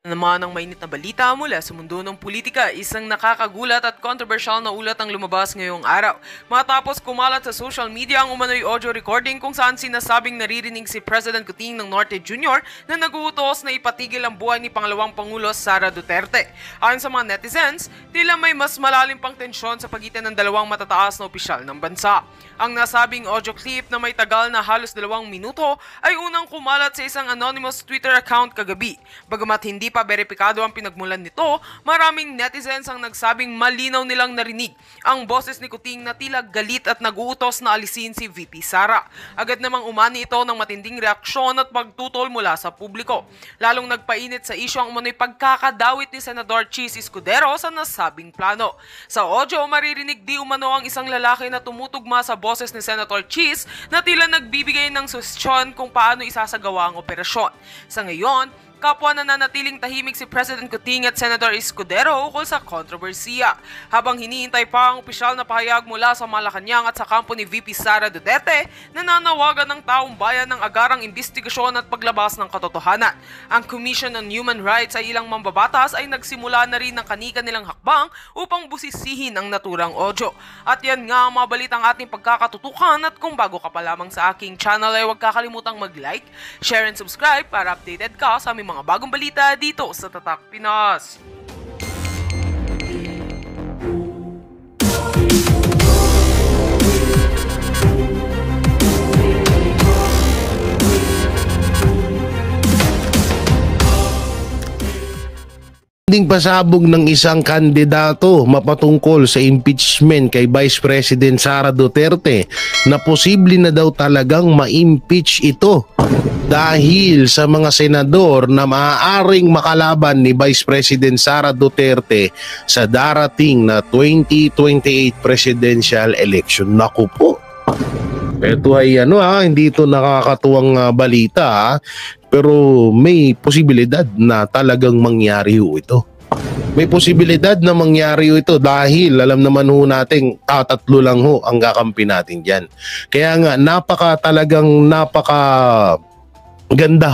Naman ang mainit na balita mula sa mundo ng politika, isang nakakagulat at controversial na ulat ang lumabas ngayong araw. Matapos kumalat sa social media ang umano'y audio recording kung saan sinasabing naririnig si President Kuting ng Norte Jr. na naguutos na ipatigil ang buhay ni Pangalawang Pangulo Sara Duterte. Ayon sa mga netizens, tila may mas malalim pang tensyon sa pagitan ng dalawang matataas na opisyal ng bansa. Ang nasabing audio clip na may tagal na halos 2 minuto ay unang kumalat sa isang anonymous Twitter account kagabi. Bagamat hindi pa beripikado ang pinagmulan nito, maraming netizens ang nagsabing malinaw nilang narinig ang boses ni Kuting na tila galit at naguutos na alisin si VP Sara. Agad namang umani ito ng matinding reaksyon at pagtutol mula sa publiko. Lalong nagpainit sa isyu ang umano'y pagkakadawit ni Senador Chis Escudero sa nasabing plano. Sa audio, maririnig di umano ang isang lalaki na tumutugma sa boses ni Senator Chis na tila nagbibigay ng suggestion kung paano isasagawa ang operasyon. Sa ngayon, kapwa nananatiling tahimik si President Kuting at Senator Escudero ukol sa kontrobersiya. Habang hinihintay pa ang opisyal na pahayag mula sa Malacanang at sa kampo ni VP Sara Duterte, nananawagan ng taong bayan ng agarang investigasyon at paglabas ng katotohanan. Ang Commission on Human Rights ay ilang mambabatas ay nagsimula na rin ng kani-kanilang hakbang upang busisihin ang naturang audio. At yan nga ang mga balitang ating pagkakatutukan, at kung bago ka pa lamang sa aking channel ay huwag kakalimutang mag-like, share and subscribe para updated ka sa aming mga bagong balita dito sa Tatak Pinas. Pasabog ng isang kandidato mapatungkol sa impeachment kay Vice President Sara Duterte na posible na daw talagang ma-impeach ito dahil sa mga senador na maaaring makalaban ni Vice President Sara Duterte sa darating na 2028 presidential election. Naku po. Ito ay hindi ito nakakatuwang balita, pero may posibilidad na talagang mangyari ito. May posibilidad na mangyari ito dahil alam naman natin tatlo lang ang kakampi natin dyan. Kaya nga talagang napaka ganda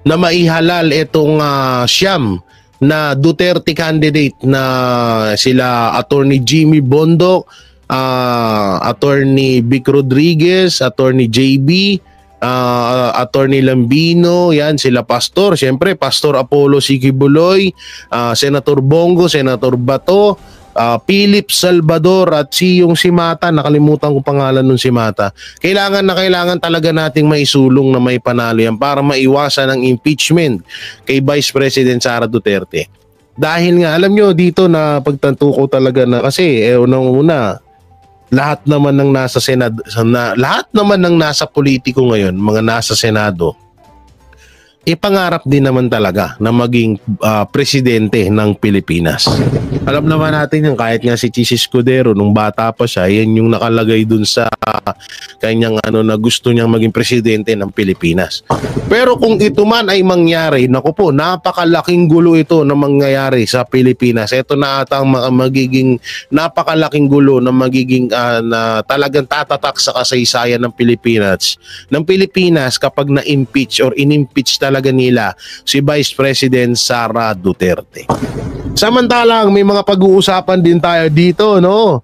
na maihalal itong siyam na Duterte candidate na sila Attorney Jimmy Bondoc, Attorney Vic Rodriguez, Attorney JB, Attorney Lambino, yan sila Pastor, siyempre Pastor Apollo Siquibuloy, Senator Bongo, Senator Bato, Philip Salvador at si Mata, nakalimutan ko pangalan nun si Mata. Kailangan talaga nating maisulong na may panalo yan para maiwasan ang impeachment kay Vice President Sara Duterte. Dahil nga alam nyo dito na pagtanto ko talaga na kasi unang-una lahat naman ng nasa Senado, lahat naman ng nasa politiko ngayon, mga nasa Senado, pangarap din naman talaga na maging presidente ng Pilipinas. Alam naman natin yung kahit nga si Chis Escudero nung bata pa siya, yan yung nakalagay dun sa kanyang na gusto niyang maging presidente ng Pilipinas. Pero kung ito man ay mangyari, naku po, napakalaking gulo ito na mangyayari sa Pilipinas. Ito na ata ang magiging napakalaking gulo na magiging na talagang tatatak sa kasaysayan ng Pilipinas. Kapag na-impeach or in-impeach talaga nila si Vice President Sara Duterte. Samantalang may mga pag-uusapan din tayo dito, no?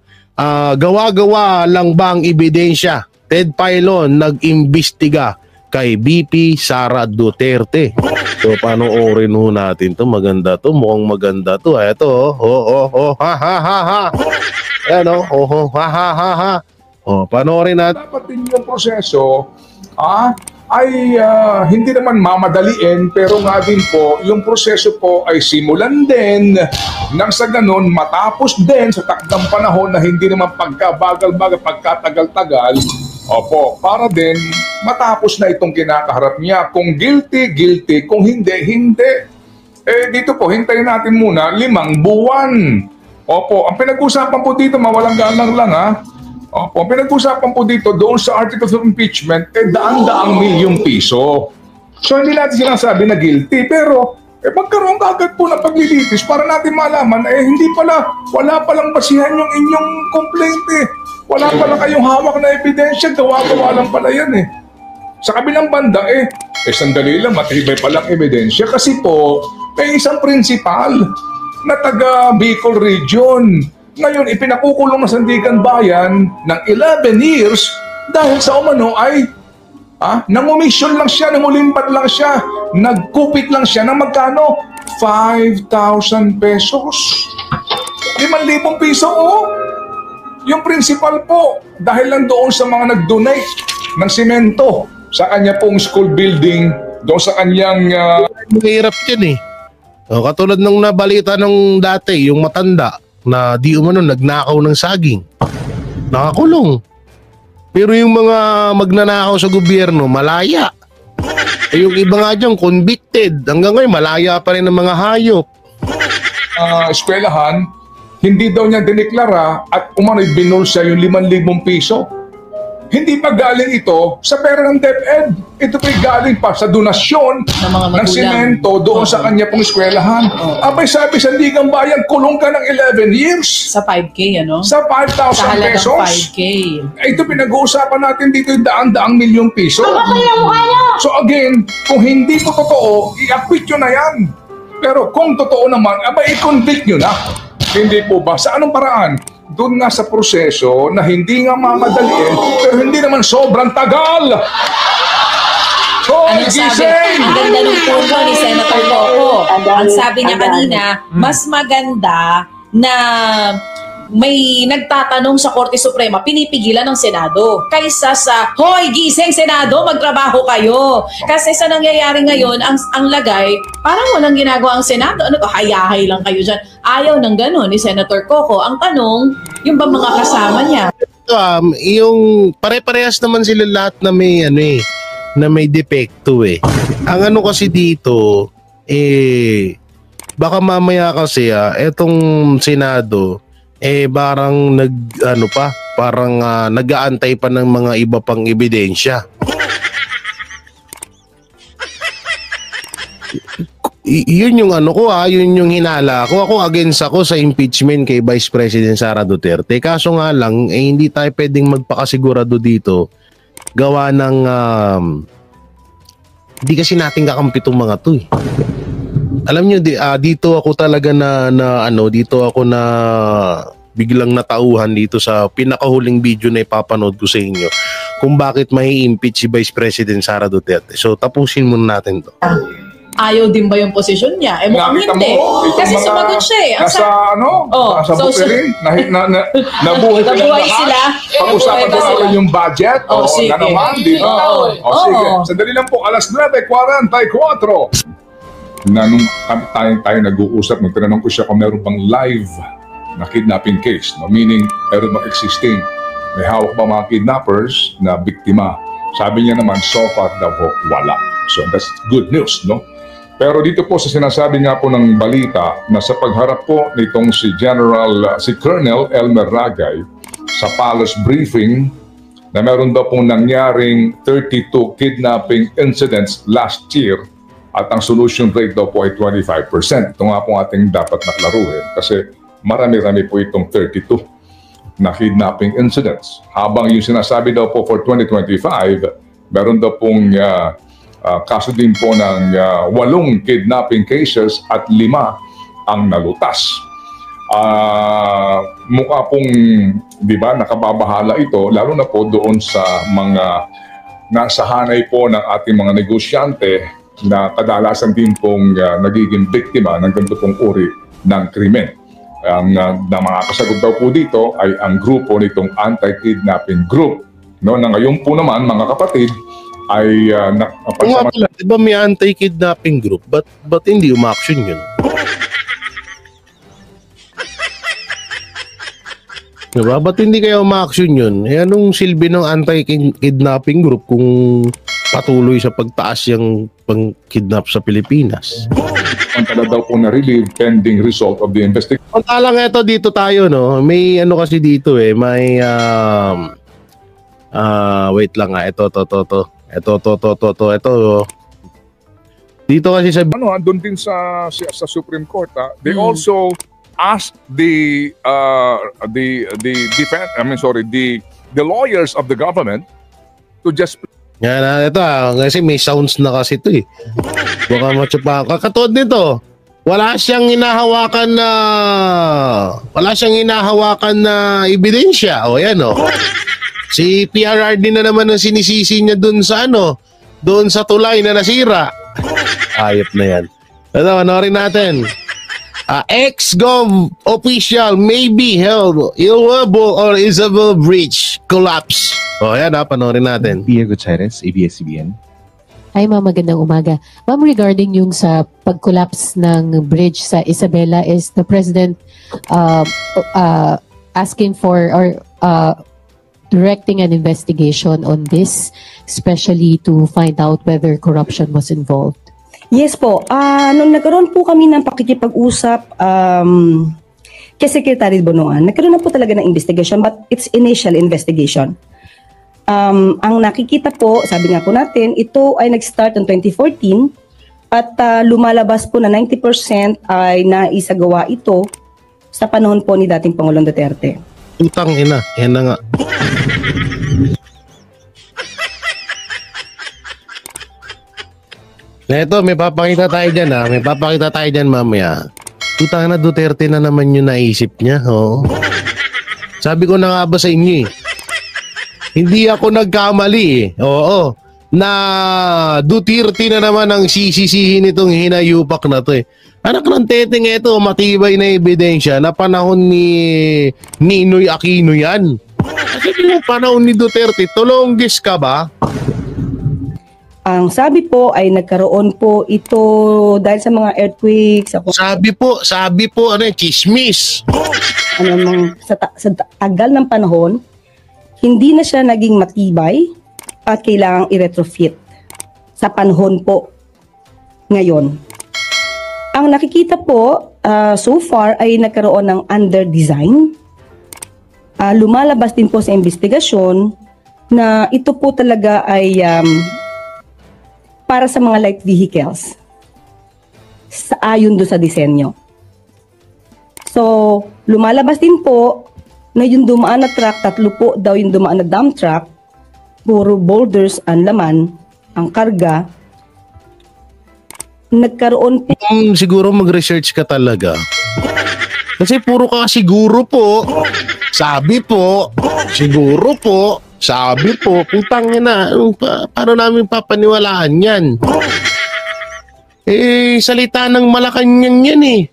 Gawa-gawa lang bang ebidensya? Ted Filon nag-imbestiga kay VP Sara Duterte. So panoorin natin to, maganda to, mukhang maganda to. Ito, ha ha ha ha. Ayan ha ha ha ha. Panoorin natin. Dapat din yung proseso, ay hindi naman mamadaliin, pero nga din po, yung proseso po ay simulan din nang sa ganun matapos din sa takdang panahon na hindi naman pagkabagal-bagal, pagkatagal-tagal, para din matapos na itong kinakaharap niya. Kung guilty, guilty. Kung hindi, hindi. Dito po, hintayin natin muna 5 buwan. Ang pinag-usapan po dito, mawalang galang lang ang pinag-usapan po dito doon sa articles of impeachment, daan-daang milyong piso. So hindi natin sinasabi na guilty, pero magkaroon ka agad po ng paglilitis para natin malaman, hindi pala, wala palang basihan yung inyong complaint Wala pala kayong hawak na ebidensya, gawa-gawa lang pala yan Sa kabilang banda sandali lang, matibay palang ebidensya kasi po, May isang principal na taga Bicol Region. Ngayon, ipinakukulong na Sandigan Bayan ng 11 years dahil sa umano ay nangumisyon lang siya, nangulimpad lang siya, nagkupit lang siya ng magkano? 5,000 pesos. 5,000 piso, oh. Yung principal po, dahil lang doon sa mga nag-donate ng simento sa kanya pong school building, doon sa kanyang... Mahirap yan eh. Katulad ng nabalita nung dati, yung matanda na di umano nagnakaw ng saging. Nakakulong. Pero yung mga magnanakaw sa gobyerno, malaya. Yung iba nga dyan, convicted. Hanggang ngayon, malaya pa rin ang mga hayop. Eskwelahan, hindi daw niya dineklara at umano'y binulsa yung 5,000 piso. Hindi pa galing ito sa pera ng DepEd. Ito pa'y galing pa sa donasyon ng simento doon sa kanya pong eskwelahan. Abay sabi sa Sandigan Bayan, kulong ka ng 11 years. Sa 5K, ano? Sa 5,000 pesos. 5K. Ito pinag-uusapan natin dito yung daang-daang milyong piso. So again, kung hindi po totoo, i-acquit nyo na yan. Pero kung totoo naman, abay i-convict nyo na. Hindi po ba? Sa anong paraan? Doon nga sa proseso na hindi nga mamadaliin, pero hindi naman sobrang tagal. So, Ano sabi? Ang ganda ng punto ni Senator Coco. Ang sabi niya kanina, mas maganda na may nagtatanong sa Korte Suprema, pinipigilan ng Senado. Kaysa sa, hoy, gising Senado, magtrabaho kayo. Kasi sa nangyayari ngayon, ang lagay, parang walang ginagawa ang Senado. Ano to, hayahay lang kayo dyan. Ayaw ng gano'n ni Senator Coco. Ang tanong, yung ba mga kasama niya? Yung pare-parehas naman sila lahat na may na may depekto eh. Ang ano kasi dito, baka mamaya kasi etong Senado, parang parang nag-aantay pa ng mga iba pang ebidensya. Yun yung yun yung hinala ko. Ako against ako sa impeachment kay Vice President Sara Duterte. Kaso nga lang, hindi tayo pwedeng magpakasigurado dito. Gawa ng hindi kasi natin kakampi itong mga to eh. Alam nyo, dito ako talaga dito ako na biglang natauhan dito sa pinakahuling video na ipapanood ko sa inyo kung bakit may impeach si Vice President Sara Duterte. So tapusin muna natin to. Ayaw din ba yung posisyon niya? Mukhang hindi. Kasi sumagot siya eh. Nasa bukirin, nabuhay sila. Pag-usapan natin yung budget. Sige. Na naman, di ba? Sige. Sandali lang po, alas 9:44. Nung tayo nag-uusap, nung tinanong ko siya kung meron bang live na kidnapping case. No? Meaning, meron bang existing. May hawak ba mga kidnappers na biktima? Sabi niya naman, so far daw wala. So that's good news, no? Pero dito po sa sinasabi nga po ng balita na sa pagharap po nitong si Colonel Elmer Ragay sa palace briefing na meron daw pong nangyaring 32 kidnapping incidents last year at ang solution rate daw po ay 25%. Ito nga po ating dapat naklaruhin kasi marami-rami po itong 32 na kidnapping incidents. Habang yung sinasabi daw po for 2025, meron daw pong kaso din po ng 8 kidnapping cases at 5 ang nalutas. Mukha pong, di ba, nakababahala ito, lalo na po doon sa mga nasa hanay po ng ating mga negosyante na kadalasan din pong nagiging biktima ng ganito pong uri ng krimen. Ang mga kasagot daw po dito ay ang grupo nitong anti-kidnapping group. No, na ngayon po naman, mga kapatid, ay diba may anti-kidnapping group? But hindi umaksyon yun? Diba? Ba't hindi kayo umaksyon yun? Anong silbi ng anti-kidnapping group kung patuloy sa pagtaas yung pang-kidnap sa Pilipinas? Ang tala daw po na-relieve pending result of the investigation. Pantalang ito dito tayo, no? May kasi dito eh. May wait lang ito. Dito kasi sa andun din sa Supreme Court, they also asked the lawyers of the government to just yan ito kasi may sounds na kasi ito eh. Baka matsapa. Kakatod nito. wala siyang hinahawakan na ebidensya. O yan o. Si PRRD na naman ang sinisisi niya doon sa tulay na nasira. Ayop na yan. Ito, panorin natin. Ex-Gov official may be held illable or Isabel Bridge collapse. O yan panorin natin. Pia Gutierrez, ABS-CBN. Hi ma'am, magandang umaga. Ma'am, regarding yung sa pag-collapse ng bridge sa Isabela, is the President asking for or directing an investigation on this, especially to find out whether corruption was involved? Yes po. Nung nagkaroon po kami ng pakikipag-usap kay Secretary Bonoan, nagkaroon na po talaga ng investigation, but it's initial investigation. Ang nakikita po, sabi nga po natin, ito ay nag-start in 2014 at lumalabas po na 90% ay naisagawa ito sa panahon po ni dating Pangulong Duterte. Utang ina, yan na nga. Neto, may papakita tayo dyan May papakita tayo dyan mamaya. Utang na, Duterte na naman yung naisip niya. Oh. Sabi ko na nga ba sa inyo hindi ako nagkamali Oo. Na Duterte na naman ang sisisihin itong hinayupak na to Anak ng teteng ito, matibay na ebidensya na panahon ni Ninoy Aquino yan. Kasi yung panahon ni Duterte, tulonggis ka ba? Ang sabi po ay nagkaroon po ito dahil sa mga earthquakes. Sabi po, chismis. Sa tagal ng panahon, hindi na siya naging matibay at kailangang i-retrofit sa panahon po ngayon. Ang nakikita po so far ay nagkaroon ng under-design. Lumalabas din po sa investigasyon na ito po talaga ay para sa mga light vehicles ayon do sa disenyo. So, lumalabas din po na yung dumaan na truck, 3 po daw yung dumaan na dump truck, puro boulders ang laman, ang karga. Nagkaroon po. Siguro mag-research ka talaga. Kasi puro ka siguro po, sabi po, siguro po, sabi po, putang ina, paano namin papaniwalaan yan? Salita ng Malacanang yan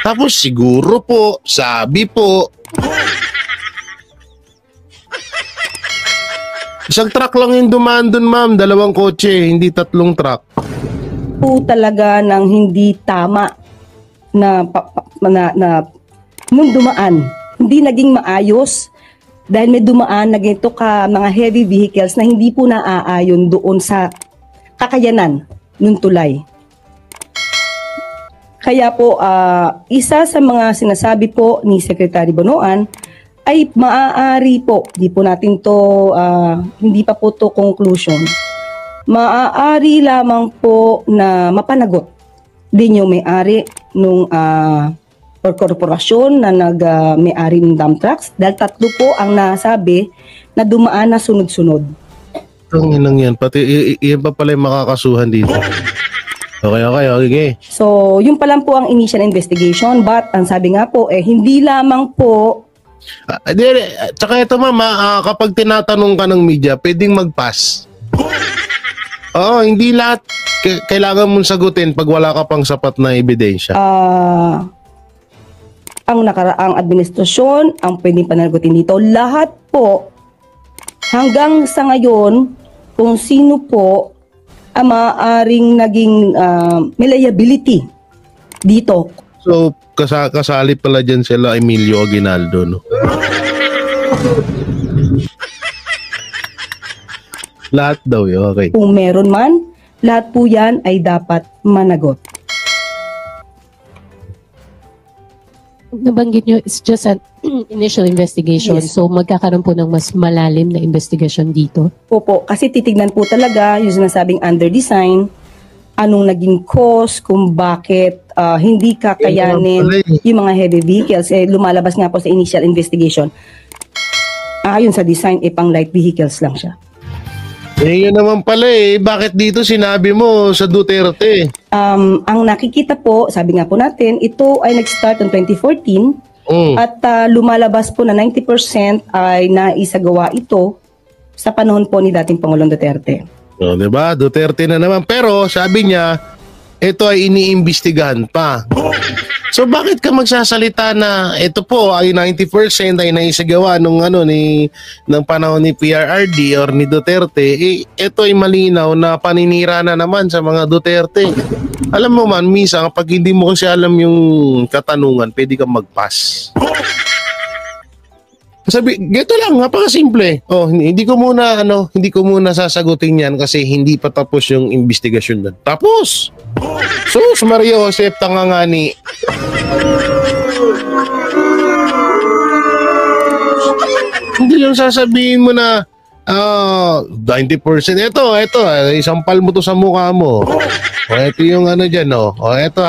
Tapos siguro po, sabi po. Isang truck lang yung dumaan dun, ma'am. 2 kotse, hindi 3 truck. Po talaga ng hindi tama na nung dumaan. Hindi naging maayos dahil may dumaan na ganito ka mga heavy vehicles na hindi po naaayon doon sa kakayanan ng tulay. Kaya po, isa sa mga sinasabi po ni Secretary Bonoan ay maaari po, hindi pa po to conclusion, maaari lamang po na mapanagot din yung may-ari nung or korporasyon na may-ari ng dump trucks dahil 3 po ang nasabi na dumaan na sunod-sunod. Ang inang yan, pati yan pa pala yung makakasuhan dito. Okay. So, yun pa lang po ang initial investigation, but ang sabi nga po, hindi lamang po. Tsaka ito ma'am, kapag tinatanong ka ng media, pwedeng mag-pass. Oo, hindi lahat kailangan mong sagutin pag wala ka pang sapat na ebidensya. Ang nakaraang administrasyon, ang pwedeng panagutin dito, lahat po, hanggang sa ngayon, kung sino po ang maaaring naging may liability dito. So, kasali pala dyan sila Emilio Aguinaldo, no? Lahat daw yun, okay. Kung meron man, lahat po yan ay dapat managot. Nabanggit nyo, it's just an initial investigation. Yes. So magkakaroon po ng mas malalim na investigation dito? Opo, kasi titignan po talaga yung sinasabing under-design, anong naging cause, kung bakit hindi kakayanin yung mga heavy vehicles. Lumalabas nga po sa initial investigation. Ayon sa design, pang light vehicles lang siya. Yun naman pala bakit dito sinabi mo sa Duterte? Ang nakikita po, sabi nga po natin, ito ay nag-start noong 2014 at lumalabas po na 90% ay naisagawa ito sa panahon po ni dating Pangulong Duterte. O, diba? Duterte na naman. Pero sabi niya, ito ay iniimbestigahan pa. So bakit ka magsasalita na ito po ay 90% ay naisagawa ng panahon ni PRRD or ni Duterte? Ito ay malinaw na paninira na naman sa mga Duterte. Alam mo man, minsan kapag hindi mo kasi alam yung katanungan, pwede kang mag-pass. Sabi, gito lang, napakasimple. Oh, hindi ko muna sasagutin 'yan kasi hindi pa tapos yung investigasyon doon. Tapos. Sus, Maria Josep tangangani. Hindi yung sasabihin mo na 90%. Ito, isampal mo to sa mukha mo. O, ito yung dyan, o. O, ito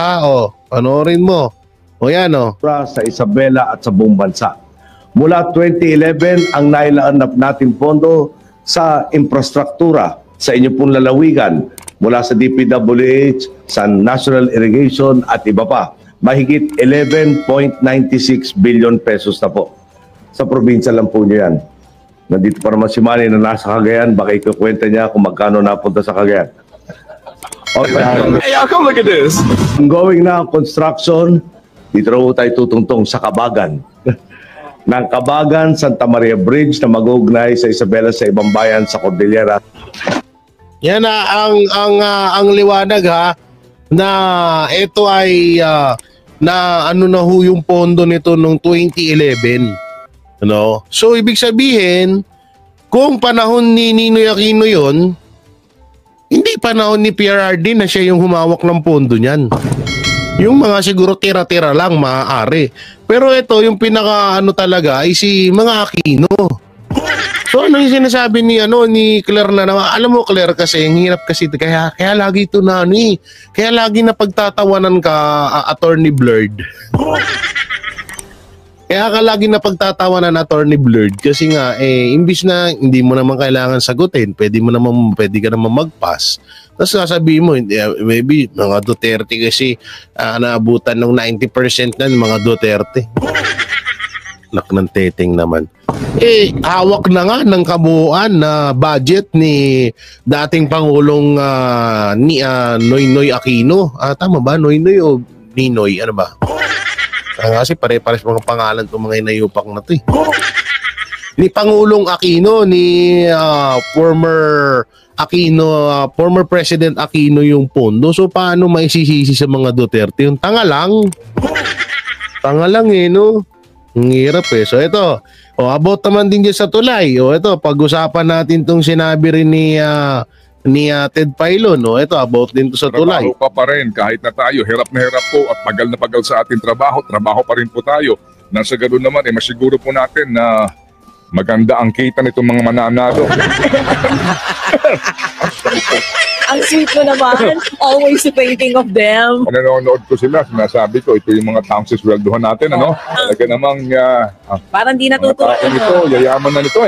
panoorin mo. O, yan, Sa Isabela at sa buong bansa. Mula 2011, ang nailaanap natin pondo sa infrastruktura sa inyo pong lalawigan mula sa DPWH, sa National Irrigation at iba pa. Mahigit 11.96 billion pesos na po. Sa probinsya lang po nyo yan. Nandito pa naman si Manny na nasa Cagayan, baka ikukwenta niya kung magkano napunta sa Cagayan. Okay. Hey, come look at this. Going na construction, dito raw tayo tutungtong sa Kabagan. Ng Kabagan, Santa Maria Bridge na mag-uugnay sa Isabela sa ibang bayan sa Cordillera. Yan ang liwanag na ito ay na yung pondo nito noong 2011. So ibig sabihin, kung panahon ni Ninoy Aquino 'yon, hindi panahon ni PRRD na siya yung humawak ng pondo niyan. Yung mga siguro tira-tira lang maaari. Pero ito yung pinaka talaga ay si mga Aquino. So ano yung sinasabi ni Claire na naman? Alam mo Claire kasi ang hirap kasi kaya lagi ito kaya lagi na pagtatawanan ka Attorney Blurred. Kaya ka lagi na pagtatawanan Attorney Blurred kasi nga imbis na hindi mo naman kailangan sagutin, pwede ka naman mag-pass. Tapos sasabihin mo, maybe mga Duterte kasi naabutan ng 90% na mga Duterte. Nak ng teteng naman. Hawak na nga ng kabuuan na budget ni dating Pangulong Noynoy Aquino. Tama ba? Noynoy o Ninoy? Ano ba? Kasi pare-pares mga pangalan itong mga inayupak na ito. Ni Pangulong Aquino, ni former President Aquino yung pondo. So paano maisisisi sa mga Duterte? Yung tanga lang. Tanga lang no? Ang hirap So ito, about naman din dyan sa tulay. Ito, pag-usapan natin itong sinabi rin ni Ted Pailon. Ito, about din to sa tulay. Trabaho pa rin, kahit na tayo, hirap na hirap po at pagal na pagal sa ating trabaho pa rin po tayo. Nasa ganoon naman, masiguro po natin na maganda ang kita nitong mga mananalo. Ang sweet mo naman. Always thinking of them. Nanonood ko sila, sinasabi ko, ito yung mga taong sisweldohan natin, Talaga namang Parang di natutuwa. Ito, yayaman na nito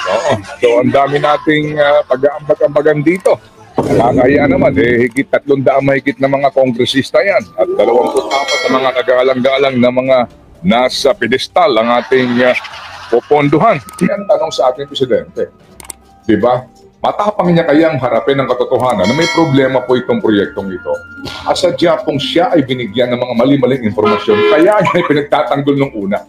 Oo. So, ang dami nating pag-aambag-ambagan dito. Nakakaya naman, higit 300 mahigit na mga kongresista yan. At 24 na mga nag-aalang-galang na mga nasa pedestal ang ating poponduhan. Yan tanong sa ating presidente. Diba? Matapang niya kayang harapin ang katotohanan na may problema po itong proyektong ito. At sadya pong siya ay binigyan ng mga mali-maling informasyon. Kaya niya ay pinagtatanggol nung una.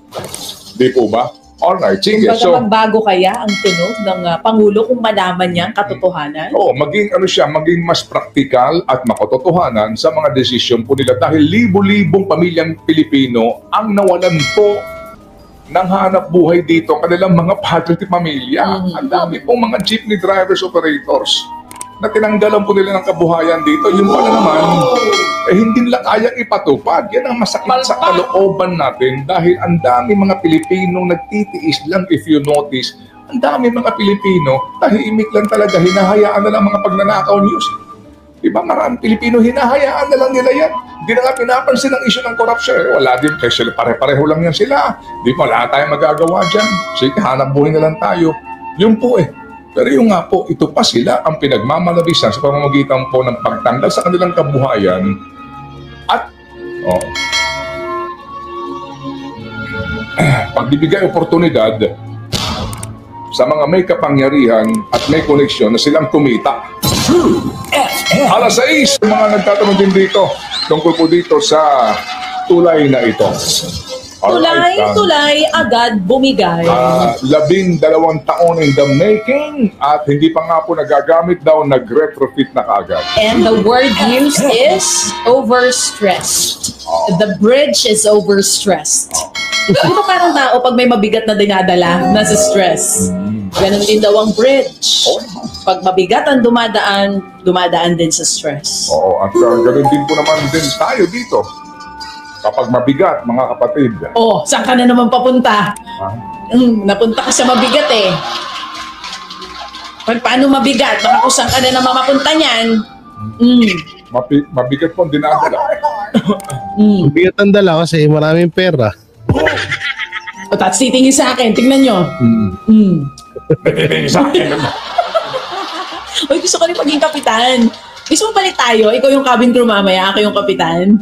Di po ba? Alright, sige. So, magbago kaya ang tunog ng Pangulo kung malaman niya ang katotohanan? Oo, maging mas praktikal at makatotohanan sa mga desisyon po nila dahil libo-libong pamilyang Pilipino ang nawalan po ng hanap buhay dito, kanilang mga patriot pamilya. Ang dami pong mga jeepney drivers, operators na tinanggalan po nila ng kabuhayan dito. Yung pala naman, hindi nila kayang ipatupad. Yan ang masakit sa kalooban natin dahil ang dami mga Pilipinong nagtitiis lang. If you notice, ang dami mga Pilipino, tahimik lang talaga, hinahayaan na lang mga pagnanakaw news. Diba, maraming Pilipino, hinahayaan na lang nila yan. Hindi na nga pinapansin ang issue ng corruption. Wala din, kasi pare-pareho lang yan sila. Di ba, wala tayong magagawa dyan. Sige, hanap buhay na lang tayo. Yun po Pero yung nga po, ito pa sila ang pinagmamalabisan sa pamamagitan po ng pagtanggal sa kanilang kabuhayan at pagbibigay oportunidad sa mga may kapangyarihan at may koneksyon na silang kumita. Alas 6, mga nagtatanong din dito tungkol po dito sa tulay na ito. Tulay, agad bumigay. 12 taon in the making at hindi pa nga po nagagamit daw, nag-retrofit na kaagad. And the word used is overstressed. The bridge is overstressed. Di ba parang tao pag may mabigat na dinadala, nasa stress? Ganon din daw ang bridge. Pag mabigat ang dumadaan din sa stress. Oo, at ganoon din po naman din tayo dito. Kapag mabigat, mga kapatid. Saan ka na naman papunta? Napunta ka sa mabigat eh. Paano mabigat? Baka kung saan ka na naman mapunta niyan. Mabigat po ang dinadala. Mabigat ang dala kasi maraming pera. Tapos titingin sa akin, tingnan nyo. Sa akin naman. Uy, gusto ko rin maging kapitan. Gusto mo palit tayo? Ikaw yung cabin crew mamaya, ako yung kapitan.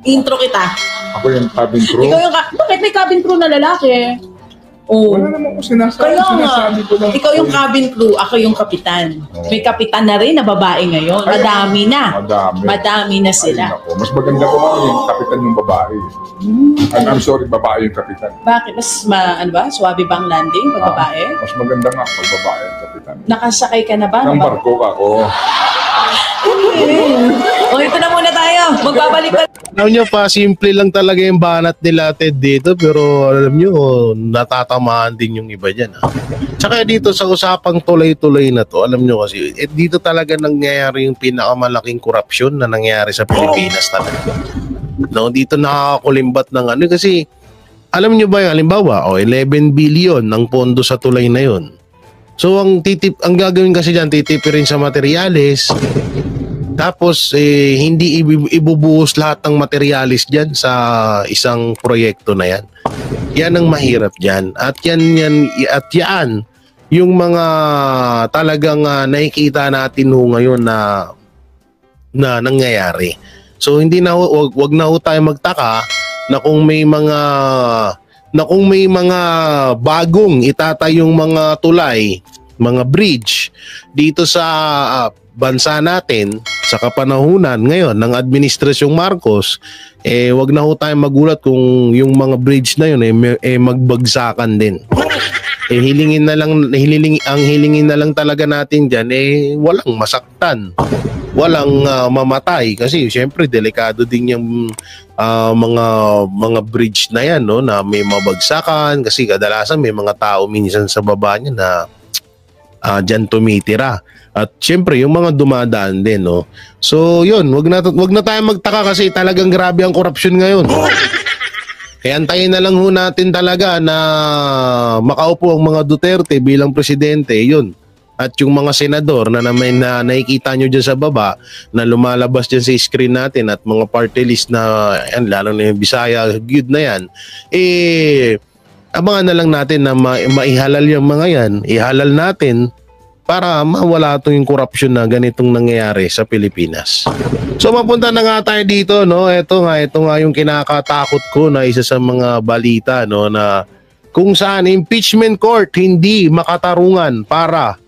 Intro kita. Ako yung cabin crew. Ikaw yung bakit may cabin crew na lalaki? Wala naman ko sinasabi. Sinasabi ko lang. Ikaw yung cabin crew, ako yung kapitan. May kapitan na rin na babae ngayon. Madami na. Madami na sila. Ay, mas maganda ko mga yung kapitan yung babae. I'm sorry, babae yung kapitan. Bakit? Mas swabe bang landing pag babae? Mas maganda nga pag babae yung kapitan. Nakasakay ka na ba? Ng barko ako. Ito na muna tayo. Magbabalik pa. Alam nyo pa, simple lang talaga yung banat nila Ted dito, pero alam nyo, natatamaan din yung iba dyan. Tsaka dito sa usapang tuloy-tuloy na to, alam nyo kasi, dito talaga nangyayari yung pinakamalaking korupsyon na nangyayari sa Pilipinas talaga. No, dito nakakakulimbat ng kasi, alam nyo ba yung halimbawa, 11 billion ang pondo sa tulay na yun. So ang gagawin kasi diyan, titipirin sa materyales. Tapos hindi ibubuhos lahat ng materyales diyan sa isang proyekto na 'yan. Yan ang mahirap diyan. At yan yung mga talagang nakikita natin ngayon na nangyayari. So hindi na wag na tayo magtaka na kung may mga bagong itatayong mga tulay, mga bridge dito sa bansa natin sa kapanahunan ngayon ng Administrasyong Marcos, wag na ho tayo magulat kung yung mga bridge na yun magbagsakan din. Hilingin na lang talaga natin diyan walang masaktan, walang mamatay kasi syempre delikado din yung mga bridge na yan, no, na may mabagsakan kasi kadalasan may mga tao minsan sa baba niya na diyan tumitira. At syempre yung mga dumadaan din, no. So yun, wag na tayo magtaka kasi talagang grabe ang korupsyon ngayon. Kaya antayin na lang ho natin talaga na makaupo ang mga Duterte bilang presidente, yun. At yung mga senador na nakikita nyo dyan sa baba na lumalabas dyan sa screen natin at mga party list na yan, lalo na yung Bisaya, good na yan, abangan na lang natin na maihalal yung mga yan, ihalal natin para mawala itong korupsyon na ganitong nangyayari sa Pilipinas. So mapunta na nga tayo dito, no? Ito nga yung kinakatakot ko na isa sa mga balita, no, na kung saan impeachment court hindi makatarungan para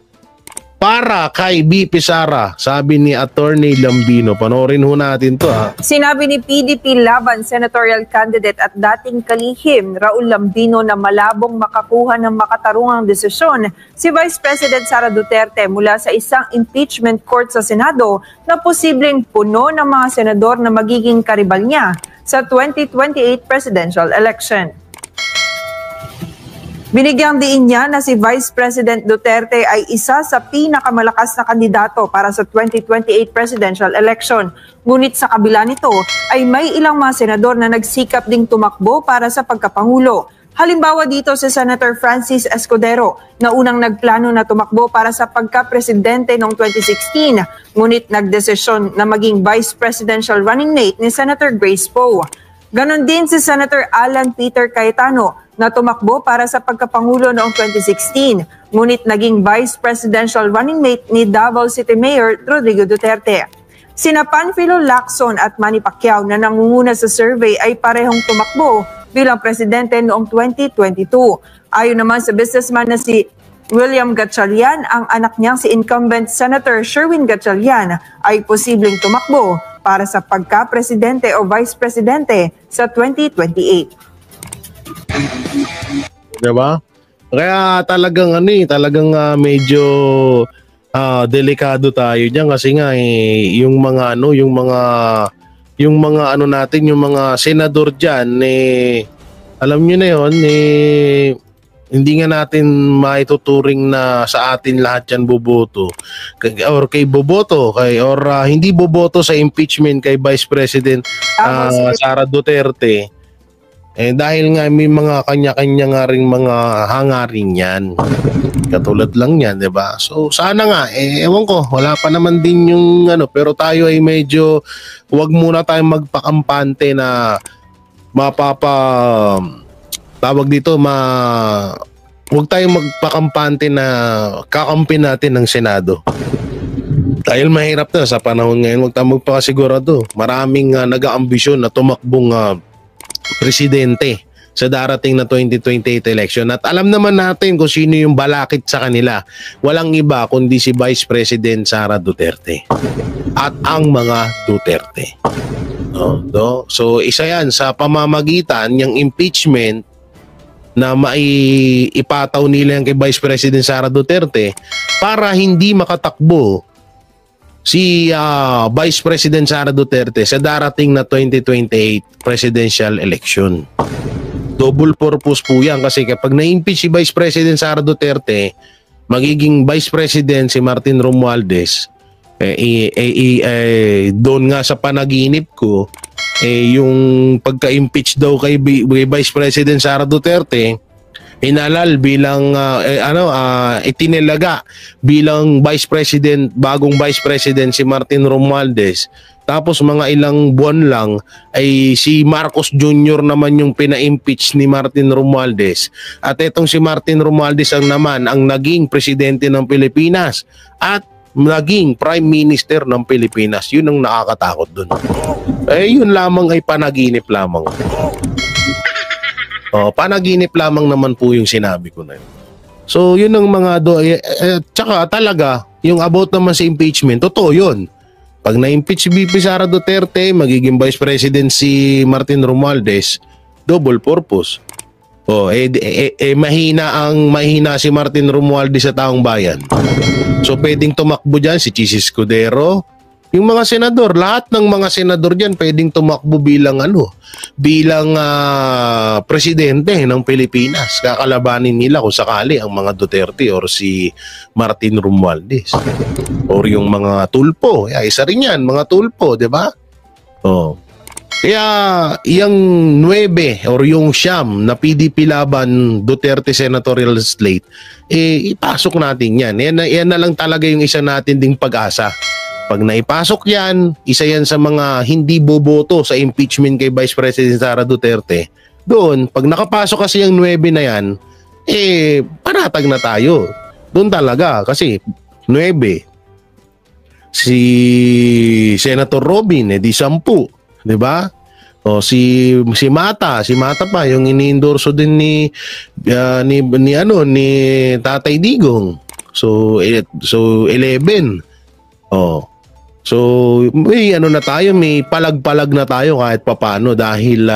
kay BP Sara, sabi ni Attorney Lambino. Panoorin ho natin to, ha. Sinabi ni PDP Laban senatorial candidate at dating kalihim Raul Lambino na malabong makakuha ng makatarungang desisyon si Vice President Sara Duterte mula sa isang impeachment court sa Senado na posibleng puno ng mga senador na magiging karibal niya sa 2028 presidential election. Binigyang diin niya na si Vice President Duterte ay isa sa pinakamalakas na kandidato para sa 2028 presidential election. Ngunit sa kabila nito ay may ilang mga senador na nagsikap ding tumakbo para sa pagkapangulo. Halimbawa dito si Senator Francis Escudero na unang nagplano na tumakbo para sa pagka-presidente noong 2016, ngunit nagdesisyon na maging vice presidential running mate ni Senator Grace Poe. Ganon din si Senator Alan Peter Cayetano na tumakbo para sa pagkapangulo noong 2016, ngunit naging vice presidential running mate ni Davao City Mayor Rodrigo Duterte. Sina Panfilo Lacson at Manny Pacquiao na nangunguna sa survey ay parehong tumakbo bilang presidente noong 2022. Ayon naman sa businessman na si William Gatchalian, ang anak niyang si incumbent Senator Sherwin Gatchalian ay posibleng tumakbo para sa pagka-presidente o vice-presidente sa 2028. Diba? Kaya talagang medyo delikado tayo diyan kasi nga yung mga senador diyan alam niyo na yon hindi nga natin maituturing na sa atin lahat yan boboto or hindi boboto sa impeachment kay Vice President Sara Duterte dahil nga may mga kanya-kanya nga ring mga hangarin yan katulad lang yan, diba? So sana nga ewan ko, wala pa naman din yung pero tayo ay medyo wag muna tayong magpakampante na huwag tayong magpakampante na kakampi natin ng Senado. Dahil mahirap na sa panahon ngayon, huwag tayong magpakasigurado. Maraming nag-aambisyon na tumakbong presidente sa darating na 2028 election. At alam naman natin kung sino yung balakid sa kanila. Walang iba kundi si Vice President Sara Duterte at ang mga Duterte. So isa yan sa pamamagitan ng impeachment na maipataw nila kay Vice President Sara Duterte para hindi makatakbo si Vice President Sara Duterte sa darating na 2028 presidential election. Double purpose po yan kasi kapag na-impeach si Vice President Sara Duterte, magiging Vice President si Martin Romualdez. Doon nga sa panaginip ko, yung pagka-impeach daw kay Vice President Sara Duterte, inalal bilang itinilaga bilang bagong Vice President si Martin Romualdez. Tapos mga ilang buwan lang ay si Marcos Jr. naman yung pina-impeach ni Martin Romualdez. At itong si Martin Romualdez ang naging presidente ng Pilipinas at naging Prime Minister ng Pilipinas. Yun ang nakakatakot dun. Yun lamang ay panaginip lamang. Panaginip lamang naman po yung sinabi ko na yun. So yun ang mga tsaka talaga yung about naman sa impeachment, totoo yun. Pag na-impeach si VP Sara Duterte, magiging Vice President si Martin Romualdez, double purpose. Mahina si Martin Romualdez sa taong bayan. So pwedeng tumakbo dyan si Chis Escudero, yung mga senador, lahat ng mga senador dyan pwedeng tumakbo bilang presidente ng Pilipinas. Kakalabanin nila kung sakali ang mga Duterte or si Martin Romualdez. Or yung mga tulpo. Isa rin yan, mga tulpo, di ba? Kaya yung 9 or yung 9 na PDP laban Duterte senatorial slate, ipasok natin yan. Yan na lang talaga yung isa natin ding pag-asa. Pag naipasok yan, isa yan sa mga hindi boboto sa impeachment kay Vice President Sara Duterte. Doon, pag nakapasok kasi yung 9 na yan, panatag na tayo. Doon talaga, kasi 9. Si Senator Robin, di 10. Diba? Si Mata pa, yung ini-endorso din ni Tatay Digong. So 11. So may na tayo, may palag-palag na tayo kahit papaano dahil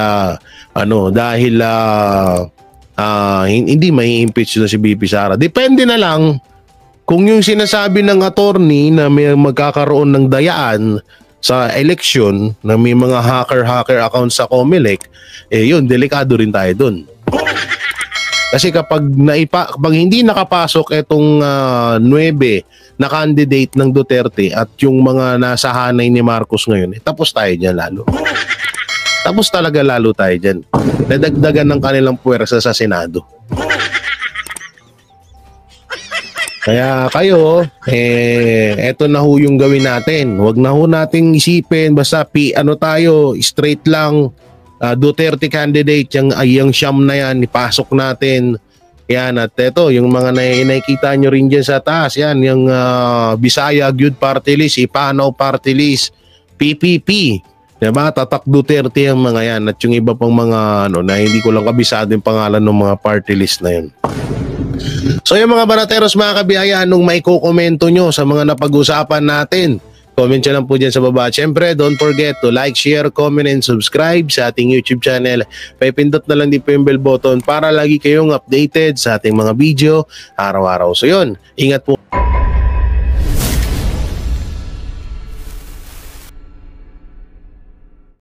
hindi may impeach na si VP Sara. Depende na lang kung yung sinasabi ng attorney na may magkakaroon ng dayaan sa election na may mga hacker accounts sa COMELEC, yun, delikado rin tayo dun. Kasi kapag hindi nakapasok itong 9 na candidate ng Duterte at yung mga nasa hanay ni Marcos ngayon, tapos tayo dyan lalo. Tapos talaga lalo tayo dyan. Nadagdagan ng kanilang puwersa sa Senado. Kaya kayo, eto na ho yung gawin natin. Huwag na ho nating isipin, basta tayo, straight lang. Duterte candidate, yung siyam na yan, ipasok natin. Yan, at ito, yung mga nakikita nyo rin dyan sa taas, yan, yung Bisaya Youth Party List, Ipanaw Party List, PPP. Diba? Tatak Duterte yung mga yan. At yung iba pang mga na hindi ko lang kabisado yung pangalan ng mga party list na yun. So yung mga banateros, mga kabiyaya, anong may kukomento nyo sa mga napag-usapan natin? Comment nyo lang po dyan sa baba. Siyempre, don't forget to like, share, comment, and subscribe sa ating YouTube channel. Paipindot na lang din po yung bell button para lagi kayong updated sa ating mga video araw-araw. So yun, ingat po.